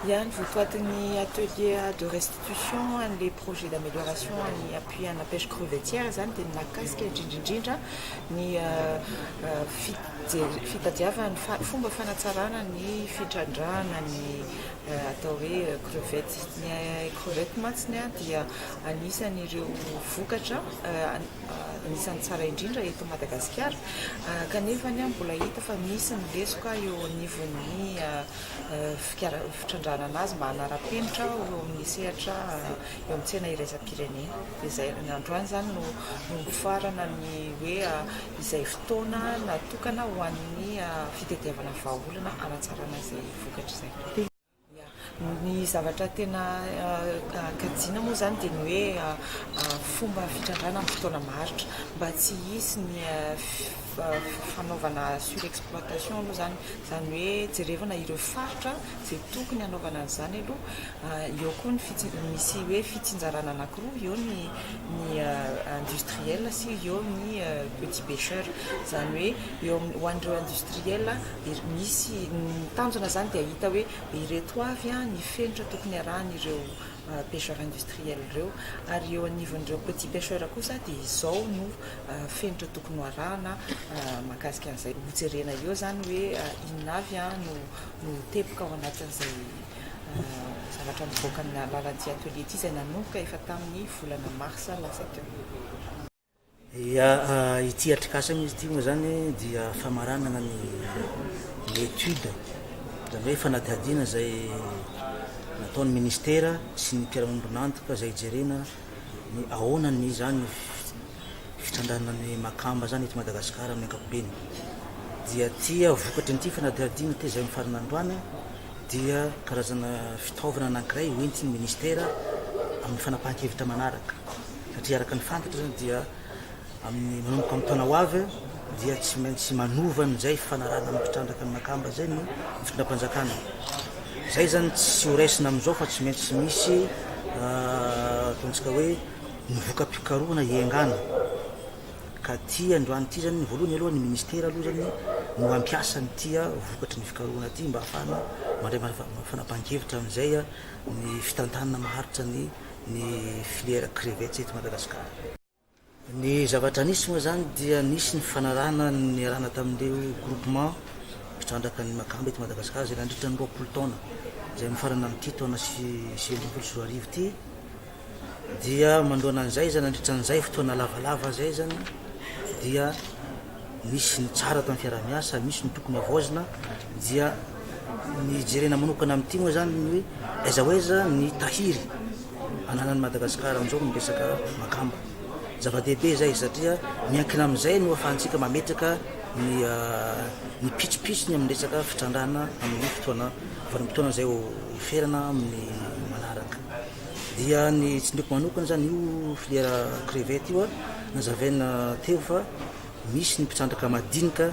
Yann, toi, un atelier de restitution, les projets d'amélioration, appui à la pêche crevettière, na casque jinjinjinja, ni fitadiava ny fomba fanatsarana ny fitrandrana ny atao hoe crevette. Ny crevette matsiny dia anisan'ireo vokatra anisan'ny tsara indrindra eto Madagasikara, kanefa ny mbola hita fa misy ny lesoka eo anivon'ny fitrandrana anazy mba hanara-penitra eo amin'ny sehatra eo amin'ny tsena iraisam-pirenena. Dia izay androany zany no mifarana ny hoe izay fotoana natokana ho an'ny fitadiavana vahaolana hanatsarana izay vokatra izay. Ny zavatra tena kajiana moa zany dia ny hoe fomba fitrandrana amin'ny fotoana maharitra mba tsy hisy ny fanaovana surexploitation aloha zany hoe jerevana ireo faritra zay tokony hanaovana an'izany aloha. Eo koa misy hoe fitsinjarana anankiroa, eo ny industriel sy eo ny petit pêcheur. Zany hoe ho an'ireo industriel misy tanjona zany dia hita hoe ireto avy ny fenitra tokony arahan'ireo pêcheur industriel ireo, ary eo anivon'ireo petit pêcheur kosa dia izao no fenitra tokony ho arahana mahakasika an'izay. Hojerena eo zany hoe inona avy no teboka ao anatin'izay zavatra mivoaka amin'ny alalan'ity atelier ity izay nanomboka efa tamin'ny volana marsa lasa teo. Ity atrikasa mihitsy ity moa zany dia famaranana ny étude, zany hoe fanadihadiana zay nataon'ny ministera sy ny mpiara-miombonantoka zay jerena ny ahoana ny zany fitrandrana ny makamba zany eto Madagasikara amin'ny ankapobeny. Dia tia vokatry nyity fanadihadiana ty zay mifarana androany dia karazana fitaovana anankiray hoentin'ny ministera amin'ny fanapahan-kevitra manaraka, satria araka ny fantatra zany dia amin'ny manomboka amin'ny taona ho avy dia tsy maintsy manova n'izay fanarana mipitrandraka ny makamba zay ny fitondram-panjakana. Zay zany tsy horaisina amin'izao fa tsy maintsy misy ataontsika hoe mivoka-pikaroana iengana. Ka ty androany ty zany voalohany aloha ny ministera aloha zany no ampiasa ny tia vokatry ny fikaroana ty mba ahafahana mandray fanapahan-kevitra amin'izay ny fitantanana maharitra ny filière crevette eto Madagasikara. Ny zavatra nisy moa zany dia nisy ny fanarana ny arahana tamin'ireo groupement mpitrandraka ny makamba eto Madagasikara zay nandritra ny 20 taona, zay mifarana amin'ity taona 2024 ty. Dia mandroana an'izay zany nandritra an'izay fotoana lavalava zay zany dia misy ny tsara tamin'ny fiaraha-miasa, misy ny tokony havaozina. Dia ny jerena manokana amin'ity moa zany ny hoe aiza hoaiza ny tahiry ananan'ny Madagasikara amin'izao ny resaka makamba. Zava-dehibe zay satria miankina amin'izay no ahafahantsika mametraka ny pitsipisiny amin'ny resaka fitrandrana amin'ny fotoana zay ferana amin'ny manaraka. Dia ny tsindriko manokana zany io filière crevette io nazavaina teo fa misy ny mpitrandraka madinika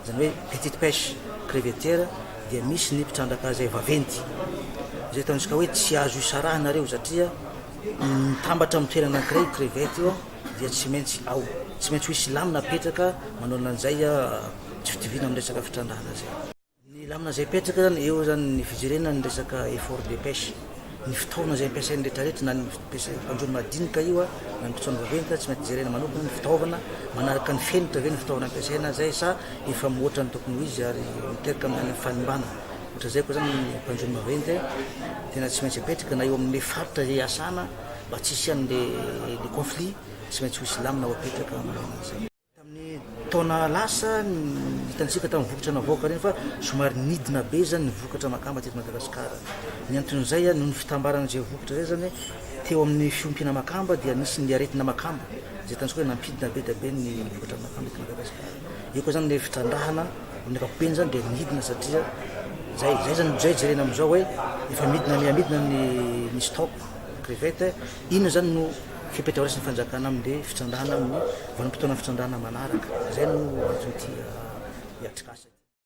zany hoe petite pêche crevettière, dia misy ny mpitrandraka zay vaventy. Zay taontsika hoe tsy azo isarahanareo satria mitambatra amin'ny toerana anankiray crevette io dia tsy maintsy hoisy lamina apetraka manao an'izay tsy fitoviana amin'ny resaka fitrandrana zay. Ny lamina zay apetraka zany eo zany ny fijerena ny resaka effort de pêche, ny fitaovana zay ampiasain'ny rehetrarehetra na ny mpandrony madinika io na ny mpitsoany vaventy tsy maintsy jerena manokana ny fitaovana manaraka ny fenitra ve ny fitaovana ampiasaina zay sa efa mihoatra ny tokony ho izy ary miteraka amin'ny fanimbana. Ohatra zay koa zany ny mpandrony maventy tena tsy maintsy apetraka na eo amin'ny faritra zay asana mba tsy hisian'le conflit, tsy maintsy hoisy lamina ho apetraka amin'izay. Tamin'ny taona lasa hitantsika tamin'ny vokatra navoaka reny fa somary nidina be zany ny vokatra makamba teto Madagasikara. Ny anton'izay noho ny fitambarana zay vokatra zay zany teo amin'ny fiompiana makamba dia nisy ny aretina makamba zay tansika hoe nampidina be da be ny vokatra makamba eto Madagasikara. Io koa zany le fitrandrahana amin'ny ankapobeny zany dia nidina satria zay jerena amin'izao hoe efa midina ny stock crevette, ino zany no fipetra raisy ny fanjakana amin'le fitrandrahana amin'ny vanim-potoana fitrandrahana manaraka. Zay no antony ity atrikasa.